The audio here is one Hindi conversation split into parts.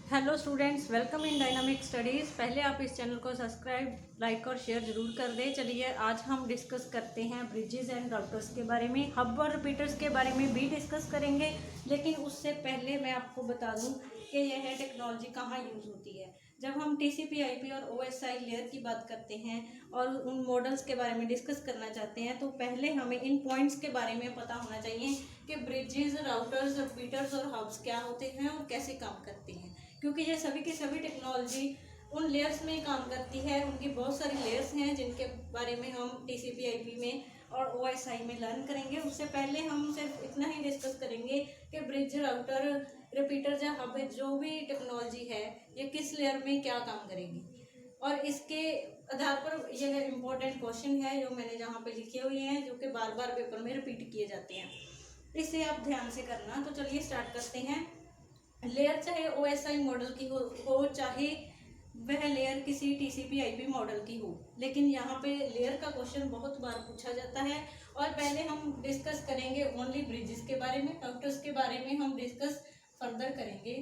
Hello students, welcome in dynamic studies. पहले आप इस चैनल को सब्सक्राइब, लाइक और शेयर ज़रूर कर दें। चलिए आज हम डिस्कस करते हैं ब्रिजेस एंड राउटर्स के बारे में। हब और रिपीटर्स के बारे में भी डिस्कस करेंगे, लेकिन उससे पहले मैं आपको बता दूं कि यह टेक्नोलॉजी कहाँ यूज़ होती है। जब हम टीसीपी आईपी और ओएसआई लेयर की बात करते हैं और उन मॉडल्स के बारे में डिस्कस करना चाहते हैं, तो पहले हमें इन पॉइंट्स के बारे में पता होना चाहिए कि ब्रिजेस, राउटर्स, रिपीटर्स और हब्स क्या होते हैं और कैसे काम करते हैं। क्योंकि ये सभी की सभी टेक्नोलॉजी उन लेयर्स में काम करती है। उनकी बहुत सारी लेयर्स हैं जिनके बारे में हम टीसीपी आईपी में और ओएसआई में लर्न करेंगे। उससे पहले हम सिर्फ इतना ही डिस्कस करेंगे कि ब्रिज, राउटर, रिपीटर या हब जो भी टेक्नोलॉजी है ये किस लेयर में क्या काम करेगी। और इसके आधार पर यह इम्पोर्टेंट क्वेश्चन है जो मैंने जहाँ पे लिखे हुए हैं, जो कि बार बार पेपर में रिपीट किए जाते हैं, इसे आप ध्यान से करना। तो चलिए स्टार्ट करते हैं। लेयर चाहे ओएसआई मॉडल की हो चाहे वह लेयर किसी टीसीपी आईपी मॉडल की हो, लेकिन यहाँ पे लेयर का क्वेश्चन बहुत बार पूछा जाता है। और पहले हम डिस्कस करेंगे ओनली ब्रिजेस के बारे में। राउटर्स के बारे में हम डिस्कस फर्दर करेंगे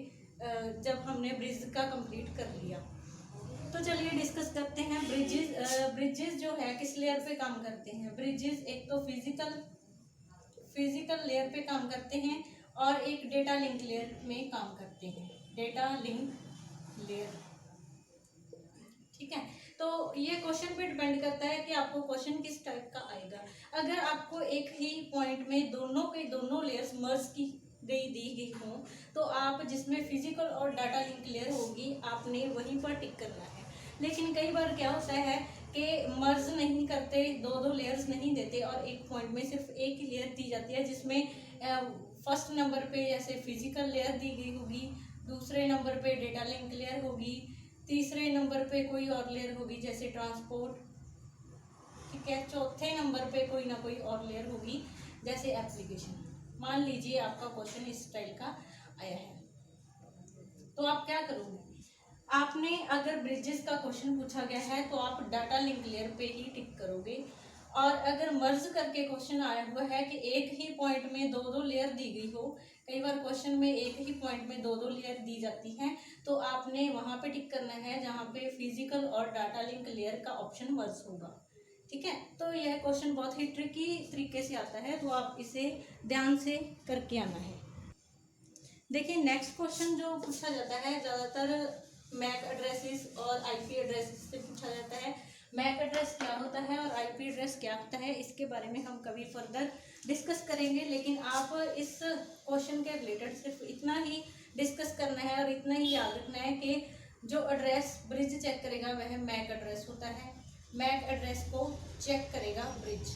जब हमने ब्रिज का कंप्लीट कर लिया। तो चलिए डिस्कस करते हैं ब्रिजेस। ब्रिजेस जो है किस लेयर पे काम करते हैं। ब्रिजेस एक तो फिजिकल लेयर पे काम करते हैं और एक डेटा लिंक लेयर में काम करते हैं। डेटा लिंक लेयर, ठीक है। तो ये क्वेश्चन पे डिपेंड करता है कि आपको क्वेश्चन किस टाइप का आएगा। अगर आपको एक ही पॉइंट में दोनों के दोनों लेयर्स मर्ज की दी गई हो, तो आप जिसमें फिजिकल और डाटा लिंक लेयर होगी आपने वहीं पर टिक करना है। लेकिन कई बार क्या होता है कि मर्ज नहीं करते, दो लेयर्स नहीं देते और एक पॉइंट में सिर्फ एक ही लेयर दी जाती है, जिसमें फर्स्ट नंबर पे जैसे फिजिकल लेयर दी गई होगी, दूसरे नंबर पे डेटा लिंक लेयर होगी, तीसरे नंबर पे कोई और लेयर होगी जैसे ट्रांसपोर्ट, ठीक है, चौथे नंबर पे कोई ना कोई और लेयर होगी जैसे एप्लीकेशन। मान लीजिए आपका क्वेश्चन इस स्टाइल का आया है, तो आप क्या करोगे। आपने अगर ब्रिजेस का क्वेश्चन पूछा गया है तो आप डाटा लिंक लेयर पे ही टिक करोगे। और अगर मर्ज करके क्वेश्चन आया हुआ है कि एक ही पॉइंट में दो लेयर दी गई हो, कई बार क्वेश्चन में एक ही पॉइंट में दो लेयर दी जाती हैं, तो आपने वहां पे टिक करना है जहां पे फिजिकल और डाटा लिंक लेयर का ऑप्शन मर्ज होगा, ठीक है। तो यह क्वेश्चन बहुत ही ट्रिकी तरीके से आता है, तो आप इसे ध्यान से करके आना है। देखिए नेक्स्ट क्वेश्चन जो पूछा जाता है ज़्यादातर मैक एड्रेसेस और आईपी एड्रेसेस से पूछा जाता है। मैक एड्रेस क्या होता है और आईपी एड्रेस क्या होता है, इसके बारे में हम कभी फर्दर डिस्कस करेंगे, लेकिन आप इस क्वेश्चन के रिलेटेड सिर्फ इतना ही डिस्कस करना है और इतना ही याद रखना है कि जो एड्रेस ब्रिज चेक करेगा वह मैक एड्रेस होता है। मैक एड्रेस को चेक करेगा ब्रिज।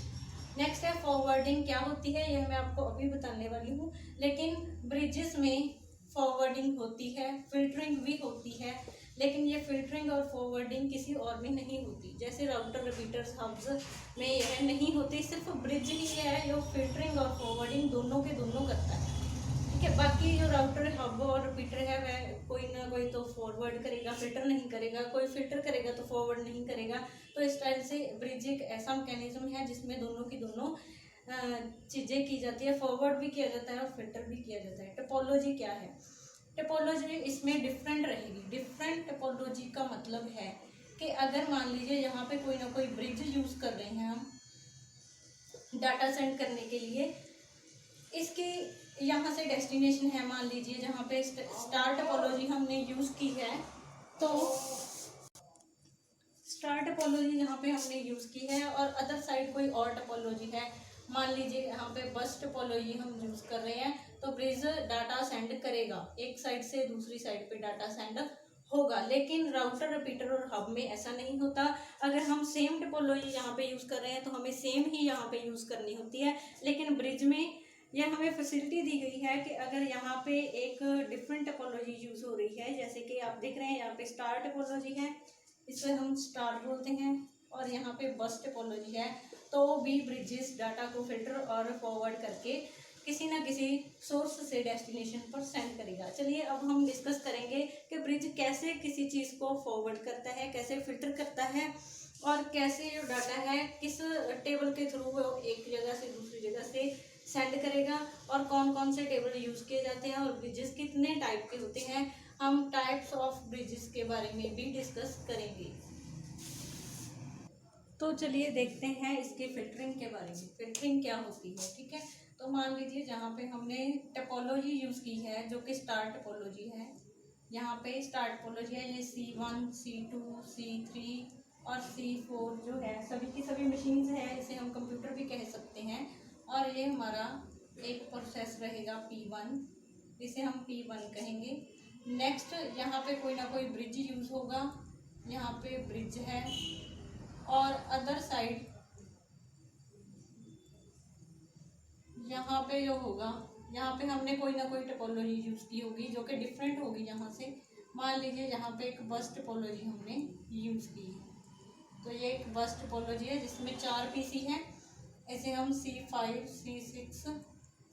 नेक्स्ट है फॉरवर्डिंग क्या होती है, यह मैं आपको अभी बताने वाली हूँ। लेकिन ब्रिजेस में फॉरवर्डिंग होती है, फिल्टरिंग भी होती है, लेकिन ये फिल्टरिंग और फॉरवर्डिंग किसी और में नहीं होती। जैसे राउटर, रिपीटर्स, हब्स में यह नहीं होती, सिर्फ ब्रिज ही है जो फिल्टरिंग और फॉरवर्डिंग दोनों के दोनों करता है, ठीक है। बाकी जो राउटर, हब और रिपीटर है वह कोई ना कोई तो फॉरवर्ड करेगा, फिल्टर नहीं करेगा, कोई फिल्टर करेगा तो फॉरवर्ड नहीं करेगा। तो इस टाइप से ब्रिज एक ऐसा मैकेनिज्म है जिसमें दोनों की दोनों चीज़ें की जाती है, फॉरवर्ड भी किया जाता है और फिल्टर भी किया जाता है। टोपोलॉजी क्या है, टोपोलॉजी इसमें डिफरेंट रहेगी। डिफरेंट टोपोलॉजी का मतलब है कि अगर मान लीजिए यहाँ पे कोई ना कोई ब्रिज यूज कर रहे हैं हम डाटा सेंड करने के लिए, इसकी यहाँ से डेस्टिनेशन है मान लीजिए जहाँ पे स्टार टोपोलॉजी हमने यूज की है, तो स्टार टोपोलॉजी यहाँ पे हमने यूज की है और अदर साइड कोई और टोपोलॉजी है, मान लीजिए यहाँ पे बस टोपोलॉजी हम यूज कर रहे हैं, तो ब्रिज डाटा सेंड करेगा, एक साइड से दूसरी साइड पे डाटा सेंड होगा। लेकिन राउटर, रिपीटर और हब में ऐसा नहीं होता। अगर हम सेम टोपोलॉजी यहाँ पे यूज कर रहे हैं तो हमें सेम ही यहाँ पे यूज करनी होती है। लेकिन ब्रिज में यह हमें फैसिलिटी दी गई है कि अगर यहाँ पे एक डिफरेंट टोपोलॉजी यूज हो रही है, जैसे कि आप देख रहे हैं यहाँ पे स्टार टोपोलॉजी है, इसे हम स्टार बोलते हैं, और यहाँ पे बस टोपोलॉजी है, तो भी ब्रिजेस डाटा को फिल्टर और फॉरवर्ड करके किसी ना किसी सोर्स से डेस्टिनेशन पर सेंड करेगा। चलिए अब हम डिस्कस करेंगे कि ब्रिज कैसे किसी चीज़ को फॉरवर्ड करता है, कैसे फिल्टर करता है और कैसे जो डाटा है किस टेबल के थ्रू वो एक जगह से दूसरी जगह से सेंड करेगा, और कौन कौन से टेबल यूज़ किए जाते हैं और ब्रिजेस कितने टाइप के होते हैं। हम टाइप्स ऑफ ब्रिजेस के बारे में भी डिस्कस करेंगे। तो चलिए देखते हैं इसके फिल्टरिंग के बारे में, फिल्टरिंग क्या होती है। ठीक है, तो मान लीजिए जहाँ पे हमने टोपोलॉजी यूज़ की है जो कि स्टार टोपोलॉजी है, यहाँ पे स्टार टोपोलॉजी है, ये C1 C2 C3 और C4 जो है सभी की सभी मशीन्स हैं, इसे हम कंप्यूटर भी कह सकते हैं। और ये हमारा एक प्रोसेस रहेगा P1, इसे हम P1 कहेंगे। नेक्स्ट यहाँ पे कोई ना कोई ब्रिज यूज़ होगा, यहाँ पे ब्रिज है। और अदर साइड यहाँ पे जो होगा, यहाँ पे हमने कोई ना कोई टोपोलॉजी यूज़ की होगी जो कि डिफरेंट होगी यहाँ से। मान लीजिए यहाँ पे एक बस टोपोलॉजी हमने यूज़ की है, तो ये एक बस टोपोलॉजी है जिसमें 4 पीसी हैं। इसे हम C5 C6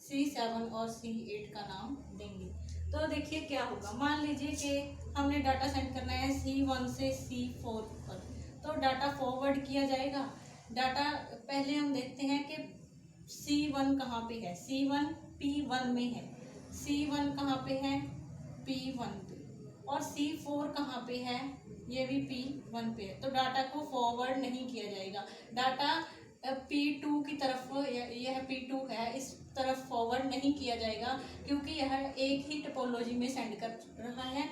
C7 और C8 का नाम देंगे। तो देखिए क्या होगा, मान लीजिए कि हमने डाटा सेंड करना है C1 से C4 पर, तो डाटा फॉरवर्ड किया जाएगा। डाटा पहले हम देखते हैं कि C1 कहाँ पे है, C1 P1 में है, C1 कहाँ पे है, P1 पे, और C4 कहाँ पे है, ये भी P1 पे है। तो डाटा को फॉरवर्ड नहीं किया जाएगा, डाटा P2 की तरफ, यह P2 है, इस तरफ फॉरवर्ड नहीं किया जाएगा क्योंकि यह एक ही टोपोलॉजी में सेंड कर रहा है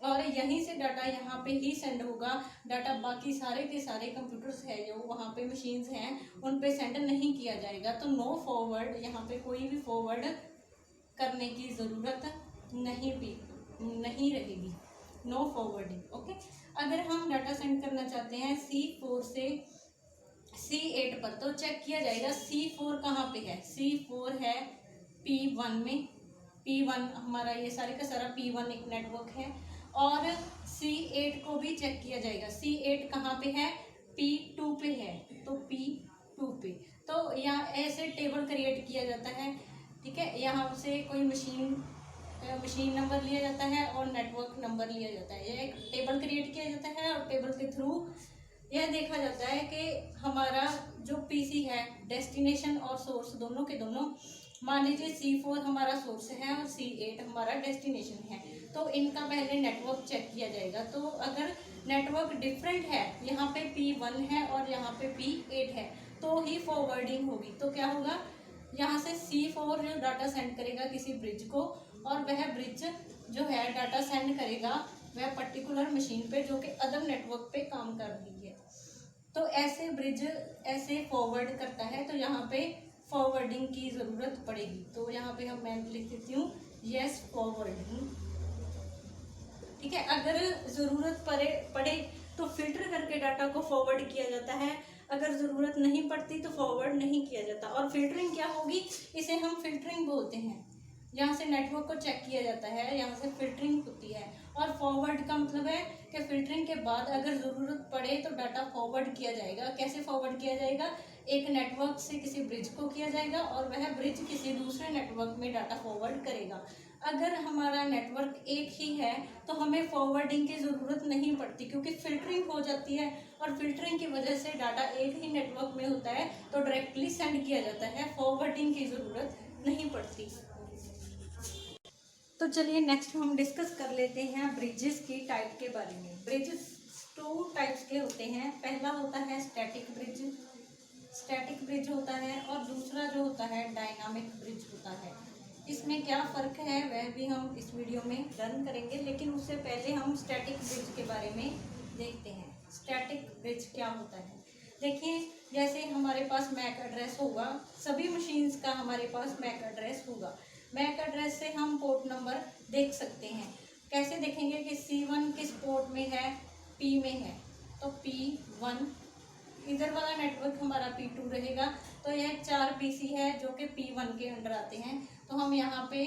और यहीं से डाटा यहाँ पे ही सेंड होगा। डाटा बाकी सारे के सारे कंप्यूटर्स है जो वहाँ पे मशीन्स हैं उन पे सेंड नहीं किया जाएगा। तो नो फॉरवर्ड, यहाँ पे कोई भी फॉरवर्ड करने की ज़रूरत नहीं रहेगी, नो फॉरवर्डिंग। ओके, अगर हम डाटा सेंड करना चाहते हैं C4 से C8 पर, तो चेक किया जाएगा C4 कहाँ पे है, C4 है P1 में, P1 हमारा ये सारे का सारा P1 एक नेटवर्क है। और C8 को भी चेक किया जाएगा, C8 कहाँ पे है, P2 पे है, तो P2 पे। तो यहाँ ऐसे टेबल क्रिएट किया जाता है। ठीक है, यहाँ से कोई मशीन नंबर लिया जाता है और नेटवर्क नंबर लिया जाता है, यह एक टेबल क्रिएट किया जाता है और टेबल के थ्रू यह देखा जाता है कि हमारा जो पीसी है डेस्टिनेशन और सोर्स दोनों के दोनों, मान लीजिए C4 हमारा सोर्स है और C8 हमारा डेस्टिनेशन है, तो इनका पहले नेटवर्क चेक किया जाएगा। तो अगर नेटवर्क डिफरेंट है, यहाँ पे P1 है और यहाँ पे P8 है, तो ही फॉरवर्डिंग होगी। तो क्या होगा, यहाँ से C4 जो डाटा सेंड करेगा किसी ब्रिज को, और वह ब्रिज जो है डाटा सेंड करेगा वह पर्टिकुलर मशीन पे जो कि अदर नेटवर्क पे काम कर रही है। तो ऐसे ब्रिज ऐसे फॉरवर्ड करता है, तो यहाँ पे फॉरवर्डिंग की ज़रूरत पड़ेगी। तो यहाँ पे मैं लिख देती हूँ यस फॉरवर्डिंग। ठीक है, अगर ज़रूरत पड़े तो फिल्टर करके डाटा को फॉरवर्ड किया जाता है, अगर ज़रूरत नहीं पड़ती तो फॉरवर्ड नहीं किया जाता। और फिल्टरिंग क्या होगी, इसे हम फिल्टरिंग बोलते हैं। यहाँ से नेटवर्क को चेक किया जाता है, यहाँ से फिल्टरिंग होती है। और फॉरवर्ड का मतलब है कि फिल्टरिंग के बाद अगर ज़रूरत पड़े तो डाटा फॉरवर्ड किया जाएगा। कैसे फॉरवर्ड किया जाएगा, एक नेटवर्क से किसी ब्रिज को किया जाएगा और वह ब्रिज किसी दूसरे नेटवर्क में डाटा फॉरवर्ड करेगा। अगर हमारा नेटवर्क एक ही है तो हमें फॉरवर्डिंग की ज़रूरत नहीं पड़ती क्योंकि फिल्टरिंग हो जाती है, और फिल्टरिंग की वजह से डाटा एक ही नेटवर्क में होता है तो डायरेक्टली सेंड किया जाता है, फॉरवर्डिंग की ज़रूरत नहीं पड़ती। तो चलिए नेक्स्ट हम डिस्कस कर लेते हैं ब्रिजेस की टाइप के बारे में। ब्रिजेस 2 टाइप्स के होते हैं, पहला होता है स्टैटिक ब्रिज होता है, और दूसरा जो होता है डायनामिक ब्रिज होता है। इसमें क्या फ़र्क है वह भी हम इस वीडियो में लर्न करेंगे, लेकिन उससे पहले हम स्टैटिक ब्रिज के बारे में देखते हैं। स्टैटिक ब्रिज क्या होता है, देखिए जैसे हमारे पास मैक एड्रेस होगा, सभी मशीन्स का हमारे पास मैक एड्रेस होगा। मैक एड्रेस से हम पोर्ट नंबर देख सकते हैं। कैसे देखेंगे कि C1 किस पोर्ट में है, P में है, तो P1, इधर वाला नेटवर्क हमारा P2 रहेगा। तो यह 4 पीसी है जो कि P1 के अंडर आते हैं, तो हम यहाँ पे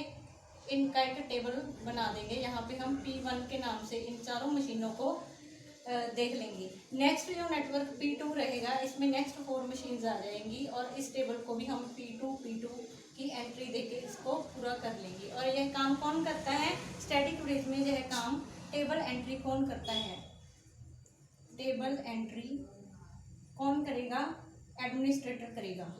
इनका एक टेबल बना देंगे। यहाँ पे हम P1 के नाम से इन चारों मशीनों को देख लेंगे। नेक्स्ट जो नेटवर्क P2 रहेगा, इसमें नेक्स्ट 4 मशीन्स आ जाएंगी और इस टेबल को भी हम P2 की एंट्री देके इसको पूरा कर लेंगे। और यह काम कौन करता है, स्टैटिक ब्रिज में यह काम टेबल एंट्री कौन करता है, टेबल एंट्री कौन करेगा, एडमिनिस्ट्रेटर करेगा।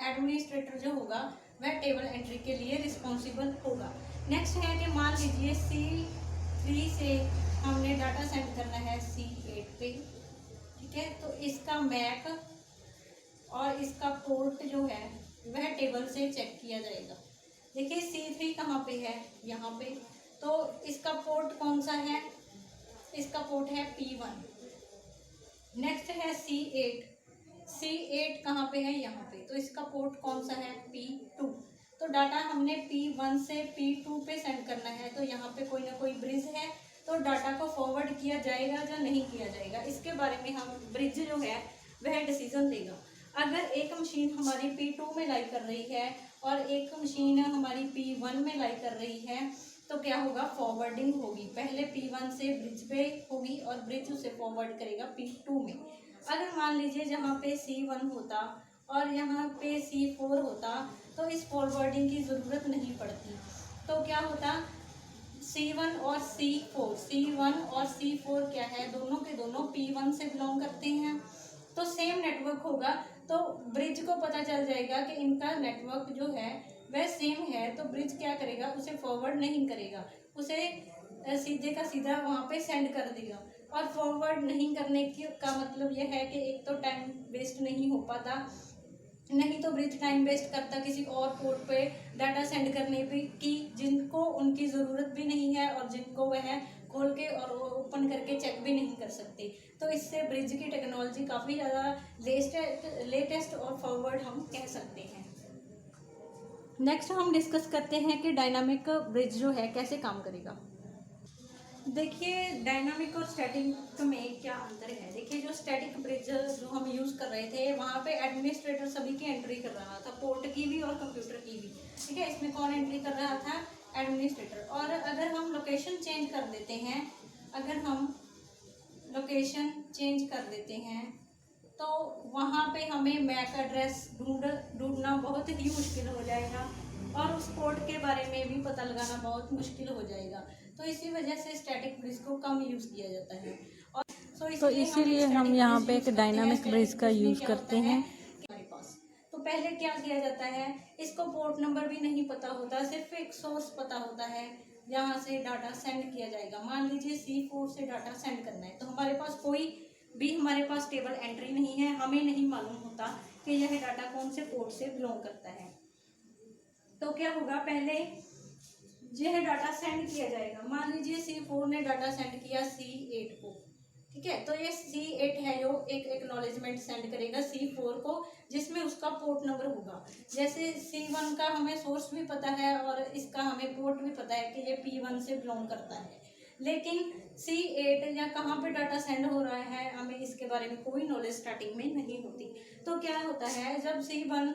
एडमिनिस्ट्रेटर जो होगा वह टेबल एंट्री के लिए रिस्पॉन्सिबल होगा। नेक्स्ट है कि मान लीजिए C3 से हमने डाटा सेंड करना है C8 पे, ठीक है, तो इसका मैक और इसका पोर्ट जो है वह टेबल से चेक किया जाएगा। देखिए C3 कहाँ पे है, यहाँ पे, तो इसका पोर्ट कौन सा है, इसका पोर्ट है P1। नेक्स्ट है C8 कहाँ पे है, यहाँ पे, तो इसका पोर्ट कौन सा है, P2। तो डाटा हमने P1 से P2 पे सेंड करना है, तो यहाँ पे कोई ना कोई ब्रिज है, तो डाटा को फॉरवर्ड किया जाएगा या नहीं किया जाएगा, इसके बारे में हम ब्रिज जो है वह डिसीजन देगा। अगर एक मशीन हमारी P2 में लाई कर रही है और एक मशीन हमारी P1 में लाई कर रही है, तो क्या होगा, फॉरवर्डिंग होगी। पहले P1 से ब्रिज पे होगी और ब्रिज उसे फॉरवर्ड करेगा P2 में। अगर मान लीजिए जहाँ पे C1 होता और यहाँ पे C4 होता, तो इस फॉरवर्डिंग की ज़रूरत नहीं पड़ती। तो क्या होता, C1 और C4 क्या है, दोनों के दोनों P1 से बिलोंग करते हैं, तो सेम नेटवर्क होगा। तो ब्रिज को पता चल जाएगा कि इनका नेटवर्क जो है वह सेम है, तो ब्रिज क्या करेगा, उसे फॉरवर्ड नहीं करेगा, उसे सीधे का सीधा वहाँ पे सेंड कर देगा। और फॉरवर्ड नहीं करने का मतलब यह है कि एक तो टाइम वेस्ट नहीं हो पाता, नहीं तो ब्रिज टाइम वेस्ट करता किसी और पोर्ट पे डाटा सेंड करने पे की जिनको उनकी ज़रूरत भी नहीं है और जिनको वह खोल के और ओपन करके चेक भी नहीं कर सकते। तो इससे ब्रिज की टेक्नोलॉजी काफ़ी ज़्यादा लेटेस्ट और फॉरवर्ड हम कह सकते हैं। नेक्स्ट हम डिस्कस करते हैं कि डायनामिक ब्रिज जो है कैसे काम करेगा। देखिए डायनामिक और स्टैटिक में क्या अंतर है। देखिए जो स्टैटिक ब्रिज जो हम यूज़ कर रहे थे वहाँ पे एडमिनिस्ट्रेटर सभी की एंट्री कर रहा था, पोर्ट की भी और कंप्यूटर की भी, ठीक है। इसमें कौन एंट्री कर रहा था, एडमिनिस्ट्रेटर। और अगर हम लोकेशन चेंज कर देते हैं, अगर हम लोकेशन चेंज कर देते हैं तो वहाँ पे हमें मैक एड्रेस ढूंढना बहुत ही मुश्किल हो जाएगा और उस पोर्ट के बारे में भी पता लगाना बहुत मुश्किल हो जाएगा। तो इसी वजह से स्टैटिक ब्रिज को कम यूज़ किया जाता है। और तो इसीलिए हम यहाँ पे एक डायनामिक ब्रिज का यूज़ करते हैं। हमारे पास तो पहले क्या किया जाता है, इसको पोर्ट नंबर भी नहीं पता होता, सिर्फ एक सोर्स पता होता है जहाँ से डाटा सेंड किया जाएगा। मान लीजिए C4 से डाटा सेंड करना है, तो हमारे पास कोई भी हमारे पास टेबल एंट्री नहीं है, हमें नहीं मालूम होता कि यह डाटा कौन से पोर्ट से बिलोंग करता है। तो क्या होगा, पहले यह डाटा सेंड किया जाएगा। मान लीजिए C4 ने डाटा सेंड किया C8 को, ठीक है, तो ये C8 है जो एक एक्नॉलेजमेंट सेंड करेगा C4 को जिसमें उसका पोर्ट नंबर होगा। जैसे C1 का हमें सोर्स भी पता है और इसका हमें पोर्ट भी पता है कि ये P1 से बिलोंग करता है, लेकिन C8 या कहाँ पे डाटा सेंड हो रहा है हमें इसके बारे में कोई नॉलेज स्टार्टिंग में नहीं होती। तो क्या होता है, जब C1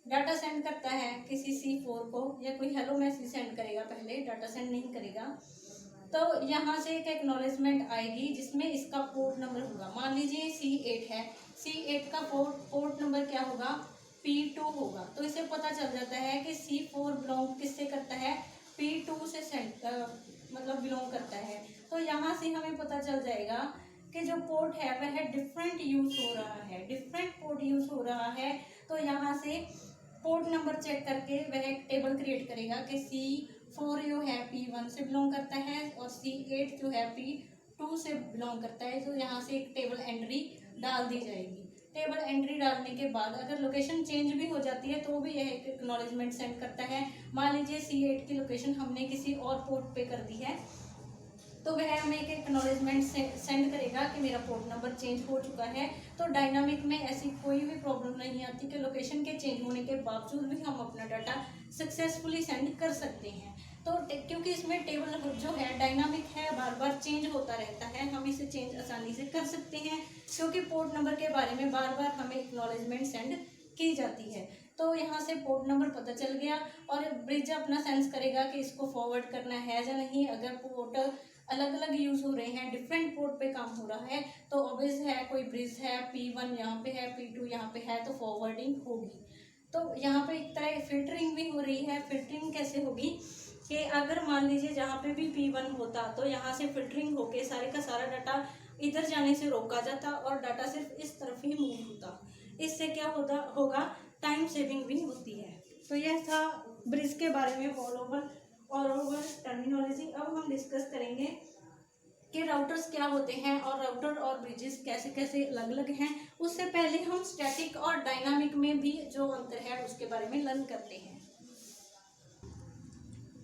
डाटा सेंड करता है किसी C4 को या कोई हेलो मैसेज सेंड करेगा, पहले डाटा सेंड नहीं करेगा, तो यहाँ से एक एक्नॉलेजमेंट आएगी जिसमें इसका पोर्ट नंबर होगा। मान लीजिए C8 है, C8 का पोर्ट नंबर क्या होगा, P2 होगा। तो इसे पता चल जाता है कि C4 बिलोंग किससे करता है, P2 से मतलब बिलोंग करता है। तो यहाँ से हमें पता चल जाएगा कि जो पोर्ट है वह डिफरेंट यूज़ हो रहा है, डिफरेंट पोर्ट यूज़ हो रहा है। तो यहाँ से पोर्ट नंबर चेक करके वह एक टेबल क्रिएट करेगा कि C4 जो है P1 से बिलोंग करता है और C8 जो है P2 से बिलोंग करता है। तो यहाँ से एक टेबल एंट्री डाल दी जाएगी। टेबल एंट्री डालने के बाद अगर लोकेशन चेंज भी हो जाती है तो भी यह एक एक्नॉलेजमेंट सेंड करता है। मान लीजिए C8 की लोकेशन हमने किसी और पोर्ट पे कर दी है, तो वह हमें एक एक्नॉलेजमेंट सेंड करेगा कि मेरा पोर्ट नंबर चेंज हो चुका है। तो डायनामिक में ऐसी कोई भी प्रॉब्लम नहीं आती कि लोकेशन के चेंज होने के बावजूद भी हम अपना डाटा सक्सेसफुली सेंड कर सकते हैं। तो क्योंकि इसमें टेबल जो है डायनामिक है, बार बार चेंज होता रहता है, हम इसे चेंज आसानी से कर सकते हैं क्योंकि पोर्ट नंबर के बारे में बार बार हमें एक्नॉलेजमेंट सेंड की जाती है। तो यहाँ से पोर्ट नंबर पता चल गया और ब्रिज अपना सेंस करेगा कि इसको फॉरवर्ड करना है या नहीं। अगर पोर्ट अलग अलग यूज़ हो रहे हैं, डिफरेंट पोर्ट पे काम हो रहा है, तो ऑब्वियस है कोई ब्रिज है, P1 यहाँ पे है, P2 यहाँ पे है, तो फॉरवर्डिंग होगी। तो यहाँ पे एक तरह फिल्टरिंग भी हो रही है। फिल्टरिंग कैसे होगी कि अगर मान लीजिए जहाँ पे भी P1 होता तो यहाँ से फिल्टरिंग होके सारे का सारा डाटा इधर जाने से रोका जाता और डाटा सिर्फ इस तरफ ही मूव होता। इससे क्या होगा, टाइम सेविंग भी होती है। तो यह था ब्रिज के बारे में ऑल ओवर टर्मिनोलॉजी। अब हम डिस्कस करेंगे कि राउटर्स क्या होते हैं और राउटर और ब्रिजेस कैसे कैसे अलग अलग हैं। उससे पहले हम स्टैटिक और डायनामिक में भी जो अंतर है उसके बारे में लर्न करते हैं।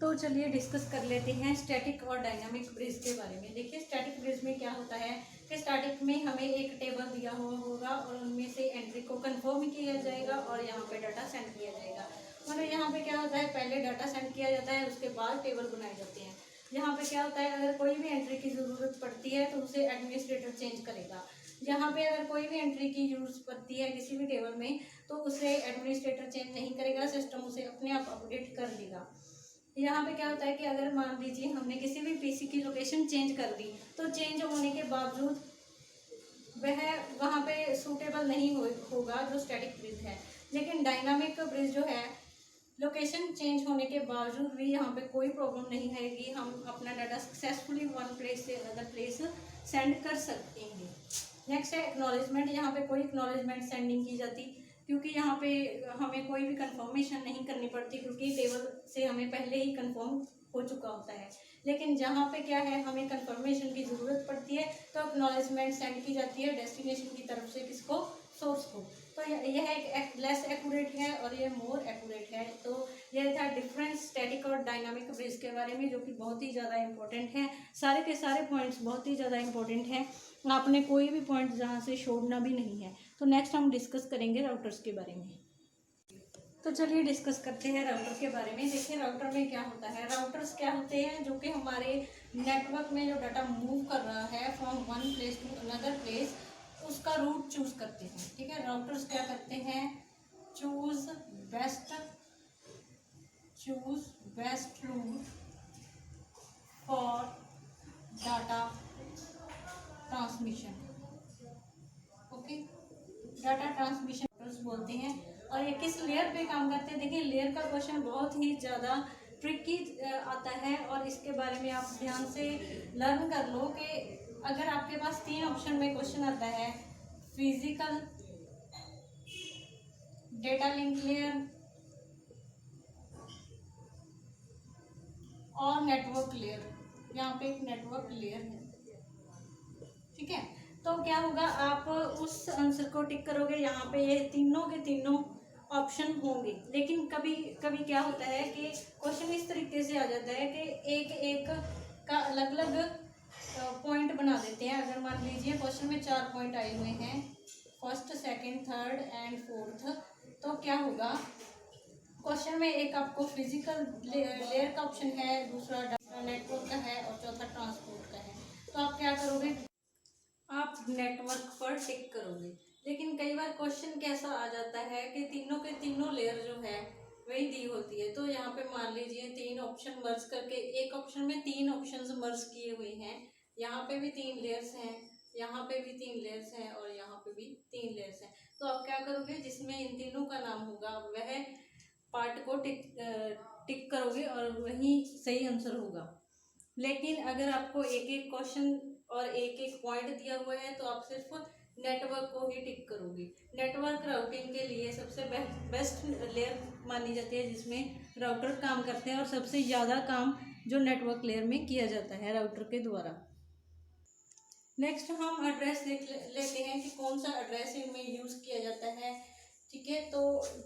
तो चलिए डिस्कस कर लेते हैं स्टैटिक और डायनामिक ब्रिज के बारे में। देखिए स्टैटिक ब्रिज में क्या होता है कि स्टैटिक में हमें एक टेबल दिया हुआ होगा और उनमें से एंट्री को कंफर्म किया जाएगा और यहाँ पे डाटा सेंड किया जाएगा। मतलब यहाँ पे क्या होता है, पहले डाटा सेंड किया जाता है, उसके बाद टेबल बनाए जाते हैं। यहाँ पे क्या होता है, अगर कोई भी एंट्री की ज़रूरत पड़ती है तो उसे एडमिनिस्ट्रेटर चेंज करेगा। यहाँ पे अगर कोई भी एंट्री की यूज़ पड़ती है किसी भी टेबल में तो उसे एडमिनिस्ट्रेटर चेंज नहीं करेगा, सिस्टम उसे अपने आप अपडेट कर देगा। यहाँ पे क्या होता है कि अगर मान लीजिए हमने किसी भी पीसी की लोकेशन चेंज कर दी तो चेंज होने के बावजूद वह वहाँ पे सूटेबल नहीं होगा जो स्टैटिक ब्रिज है। लेकिन डायनामिक ब्रिज जो है, लोकेशन चेंज होने के बावजूद भी यहाँ पे कोई प्रॉब्लम नहीं आएगी, हम अपना डाटा सक्सेसफुली वन प्लेस से अदर प्लेस सेंड कर सकते हैं। नेक्स्ट है एक्नॉलेजमेंट। यहाँ पे कोई एक्नॉलेजमेंट सेंड नहीं की जाती क्योंकि यहाँ पे हमें कोई भी कंफर्मेशन नहीं करनी पड़ती क्योंकि टेबल से हमें पहले ही कंफर्म हो चुका होता है। लेकिन जहाँ पे क्या है, हमें कंफर्मेशन की ज़रूरत पड़ती है तो एक्नॉलेजमेंट सेंड की जाती है डेस्टिनेशन की तरफ से, किसको, सोर्स को। तो यह एक लेस एक्यूरेट है और यह मोर एक्यूरेट है। तो यह था डिफरेंस स्टैटिक और डायनामिक ब्रिज के बारे में, जो कि बहुत ही ज़्यादा इंपॉर्टेंट है। सारे के सारे पॉइंट्स बहुत ही ज़्यादा इंपॉर्टेंट हैं, आपने कोई भी पॉइंट जहाँ से छोड़ना भी नहीं है। तो नेक्स्ट हम डिस्कस करेंगे राउटर्स के बारे में। तो चलिए डिस्कस करते हैं राउटर के बारे में। देखिए राउटर में क्या होता है, राउटर्स क्या होते हैं, जो कि हमारे नेटवर्क में जो डाटा मूव कर रहा है from one place to another place, उसका रूट चूज करते हैं। ठीक है, राउटर्स क्या करते हैं, choose best route for data transmission. Okay, data transmission बोलते हैं। और ये किस लेयर पे काम करते हैं, देखिए लेयर का क्वेश्चन बहुत ही ज़्यादा ट्रिकी आता है और इसके बारे में आप ध्यान से लर्न कर लो कि अगर आपके पास 3 ऑप्शन में क्वेश्चन आता है, फिजिकल, डेटा लिंक लेयर और नेटवर्क लेयर, यहाँ पे एक नेटवर्क लेयर है। ठीक है, तो क्या होगा, आप उस आंसर को टिक करोगे, यहाँ पे ये तीनों के तीनों ऑप्शन होंगे। लेकिन कभी कभी क्या होता है कि क्वेश्चन इस तरीके से आ जाता है कि एक एक का अलग अलग पॉइंट बना देते हैं। अगर मान लीजिए क्वेश्चन में 4 पॉइंट आए हुए हैं, first, second, third and fourth, तो क्या होगा, क्वेश्चन में एक आपको फिजिकल लेयर का ऑप्शन है, दूसरा नेटवर्क का है और चौथा ट्रांसपोर्ट का है। तो आप क्या करोगे, आप नेटवर्क पर टिक करोगे। लेकिन कई बार क्वेश्चन कैसा आ जाता है कि तीनों के तीनों लेयर जो है वही दी होती है। तो यहाँ पे मान लीजिए 3 ऑप्शन मर्ज करके, एक ऑप्शन में 3 ऑप्शंस मर्ज किए हुए हैं, यहाँ पे भी 3 लेयर्स हैं, यहाँ पे भी 3 लेयर्स हैं और यहाँ पे भी 3 लेयर्स हैं। तो आप क्या करोगे, जिसमें इन तीनों का नाम होगा वह पार्ट को टिक करोगे और वही सही आंसर होगा। लेकिन अगर आपको एक एक क्वेश्चन और एक एक पॉइंट दिया हुआ है तो आप सिर्फ नेटवर्क को ही टिक करोगे। नेटवर्क राउटिंग के लिए सबसे बेस्ट लेयर मानी जाती है जिसमें राउटर काम करते हैं और सबसे ज़्यादा काम जो नेटवर्क लेयर में किया जाता है राउटर के द्वारा। नेक्स्ट हम एड्रेस देख लेते हैं कि कौन सा एड्रेस इनमें यूज़ किया जाता है। ठीक है, तो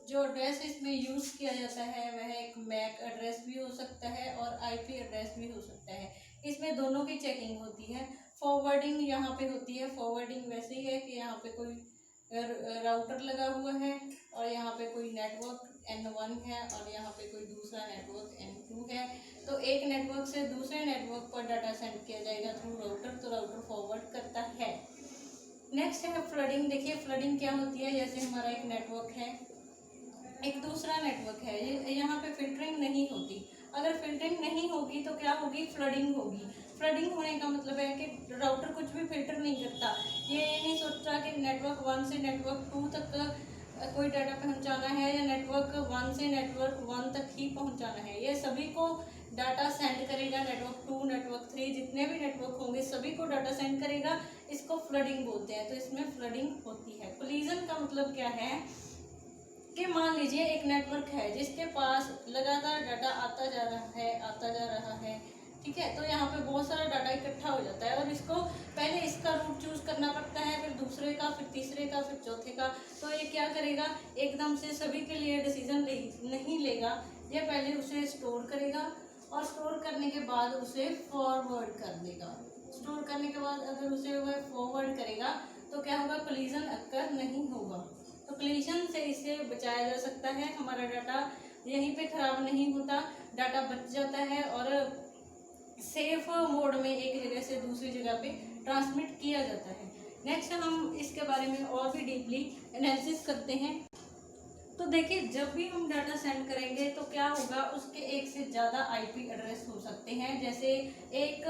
जो एड्रेस इसमें यूज़ किया जाता है वह एक मैक एड्रेस भी हो सकता है और आईपी एड्रेस भी हो सकता है। इसमें दोनों की चेकिंग होती है। फॉरवर्डिंग यहाँ पे होती है, फॉरवर्डिंग वैसे ही है कि यहाँ पे कोई राउटर लगा हुआ है और यहाँ पे कोई नेटवर्क N1 है और यहाँ पे कोई दूसरा नेटवर्क N2 है। तो एक नेटवर्क से दूसरे नेटवर्क पर डाटा सेंड किया जाएगा थ्रू राउटर, तो राउटर फॉरवर्ड करता है। नेक्स्ट है फ्लडिंग। देखिए फ्लडिंग क्या होती है, जैसे हमारा एक नेटवर्क है, एक दूसरा नेटवर्क है, यहाँ पे फिल्टरिंग नहीं होती। अगर फिल्टरिंग नहीं होगी तो क्या होगी, फ्लडिंग होगी। फ्लडिंग होने का मतलब है कि राउटर कुछ भी फिल्टर नहीं करता, ये नहीं सोचता कि नेटवर्क 1 से नेटवर्क 2 तक कोई डाटा पहुंचाना है या नेटवर्क 1 से नेटवर्क 1 तक ही पहुंचाना है। ये सभी को डाटा सेंड करेगा, नेटवर्क 2, नेटवर्क 3, जितने भी नेटवर्क होंगे सभी को डाटा सेंड करेगा। इसको फ्लडिंग बोलते हैं। तो इसमें फ्लडिंग होती है। कोलिजन का मतलब क्या है, कि मान लीजिए एक नेटवर्क है जिसके पास लगातार डाटा आता जा रहा है, ठीक है। तो यहाँ पे बहुत सारा डाटा इकट्ठा हो जाता है और इसको पहले इसका रूट चूज करना पड़ता है, फिर दूसरे का, फिर तीसरे का, फिर चौथे का। तो ये क्या करेगा, एकदम से सभी के लिए डिसीजन नहीं लेगा, ये पहले उसे स्टोर करेगा और स्टोर करने के बाद उसे फॉरवर्ड कर देगा। स्टोर करने के बाद अगर उसे वह फॉरवर्ड करेगा तो क्या होगा, कोलिजन अक्कर नहीं होगा। तो कोलिजन से इसे बचाया जा सकता है, हमारा डाटा यहीं पे खराब नहीं होता, डाटा बच जाता है और सेफ मोड में एक जगह से दूसरी जगह पे ट्रांसमिट किया जाता है। नेक्स्ट हम इसके बारे में और भी डीपली एनालिसिस करते हैं। तो देखिए, जब भी हम डाटा सेंड करेंगे तो क्या होगा, उसके एक से ज़्यादा आईपी एड्रेस हो सकते हैं। जैसे एक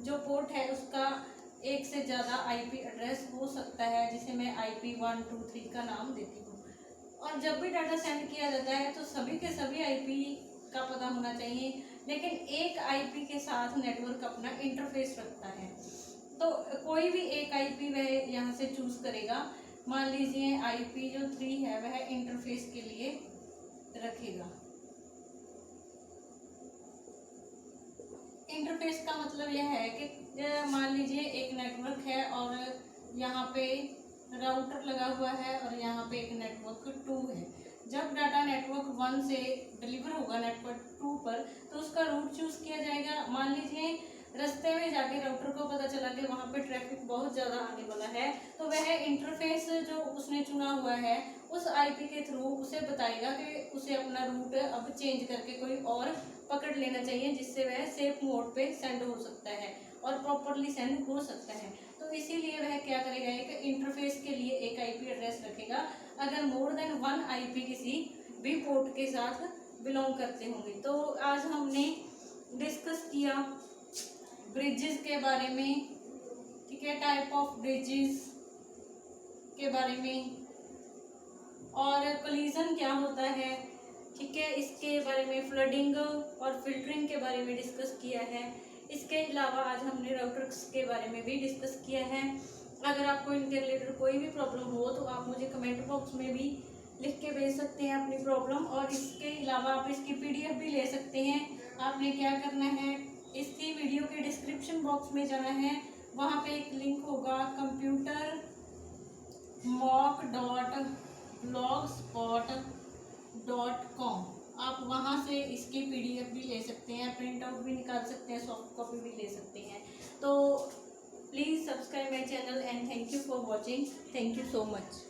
जो पोर्ट है उसका एक से ज़्यादा आईपी एड्रेस हो सकता है, जिसे मैं IP 1 2 3 का नाम देती हूँ। और जब भी डाटा सेंड किया जाता है तो सभी के सभी आईपी का पता होना चाहिए, लेकिन एक आईपी के साथ नेटवर्क अपना इंटरफेस रखता है। तो कोई भी एक आईपी वह यहाँ से चूज करेगा। मान लीजिए IP जो 3 है वह इंटरफेस के लिए रखेगा। इंटरफेस का मतलब यह है कि मान लीजिए एक नेटवर्क है और यहाँ पे राउटर लगा हुआ है और यहाँ पे एक नेटवर्क 2 है। जब डाटा नेटवर्क 1 से डिलीवर होगा नेटवर्क 2 पर तो उसका रूट चूज किया जाएगा। मान लीजिए रास्ते में जाके राउटर को पता चला कि वहाँ पे ट्रैफिक बहुत ज़्यादा आने वाला है, तो वह इंटरफेस जो उसने चुना हुआ है उस आईपी के थ्रू उसे बताएगा कि उसे अपना रूट अब चेंज करके कोई और पकड़ लेना चाहिए, जिससे वह सेफ मोड पे सेंड हो सकता है और प्रॉपरली सेंड हो सकता है। तो इसीलिए वह क्या करेगा, एक इंटरफेस के लिए एक आईपी एड्रेस रखेगा अगर मोर देन 1 आईपी किसी भी पोर्ट के साथ बिलोंग करते होंगे। तो आज हमने डिस्कस किया ब्रिजेस के बारे में, ठीक है, टाइप ऑफ ब्रिजेस के बारे में, और कोलिजन क्या होता है, ठीक है, इसके बारे में, फ्लडिंग और फिल्टरिंग के बारे में डिस्कस किया है। इसके अलावा आज हमने राउटर्स के बारे में भी डिस्कस किया है। अगर आपको इनके रिलेटेड कोई भी प्रॉब्लम हो तो आप मुझे कमेंट बॉक्स में भी लिख के भेज सकते हैं अपनी प्रॉब्लम, और इसके अलावा आप इसकी PDF भी ले सकते हैं। आपने क्या करना है, इसकी वीडियो के डिस्क्रिप्शन बॉक्स में जाना है, वहाँ पे एक लिंक होगा computermock.blogspot.com। आप वहाँ से इसकी PDF भी ले सकते हैं, प्रिंट आउट भी निकाल सकते हैं, सॉफ्ट कॉपी भी ले सकते हैं। तो please subscribe my channel and thank you for watching. Thank you so much.